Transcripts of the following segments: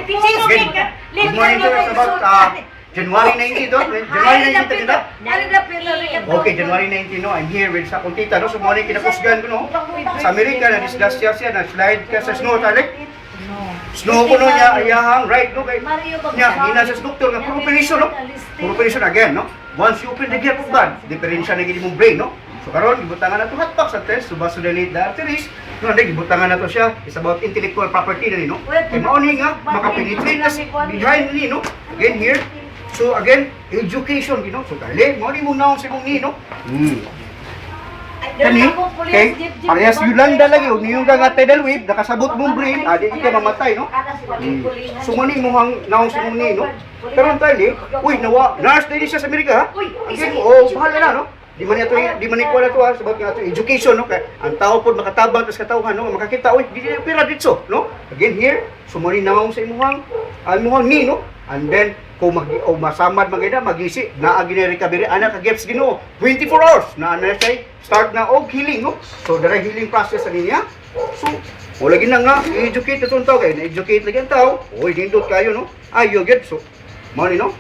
Again, good morning to us about January 19, no? January 19 kita. Okay, January 19, no? I'm here with sa kuntita, no? So, morning kinakusgan ko, no? Sa Amerika, na disgrasya siya, na-slide ka sa snow, talik. Snow ko, no, niya, ayahang, right, no? Niya, hina sa doktor, nga, puro operation, no? Puro operation again, no? Once you open the gate of blood, diferensya na gini mong brain, no? So, karon gibutangan na ito hotbox sa test, so vasodilate the arteries, no, gibutangan na ito siya, it's about intellectual property na rin, no? Kaya mauni nga, makapenetrate na si behind ni, no? Again, here, so again, education, you know, so dali, mauni mong naon si mong ni, no? Kani, okay, parehas Yolanda lagi, uniyong ka nga tidal wave, nakasabot mong brain, di ka mamatay, no? So mani mong hang naon si mong ni, no? Pero ang tali, uy, nawa, nurse na siya sa Amerika, ha? Again, bahala na, no? Di man ikuha na ito, ha? Sabat nga ito, education, no? Kaya ang tao po makatabang, tas katauhan, no? Makakita, uy, di pira dito, no? Again, here, so mani naon sa imuhang ni, no? And then, kung masamad maganda, magisi, naagi na recovery, anak ka-gets Ginoo, 24 hours, na siya, start na healing, no? So, dara healing process sa niya. So, wala gina nga, i-educate na itong tao, kaya na-educate lagi ang tao, uy, dindot kayo, no? Ayaw, get, so, money, no?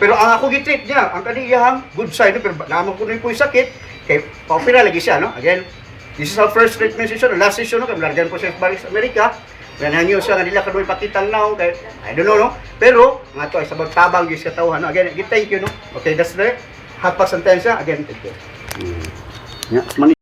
Pero ang ako gitreat niya, ang kaniyahang good side, no? Pero naman ko na yung sakit, kaya pa-opera lagi siya, no? Again, this is our first treatment session, last session, no? Kaya largan po siya sa Amerika, nanhanyo siya nga nila kadoy pakitang naong kay I don't know, no? Pero nga to ay sabag tabang gyud sa tawhan, no? Again, thank you, no? Okay, that's the hot pass sentence again, thank you. Yeah,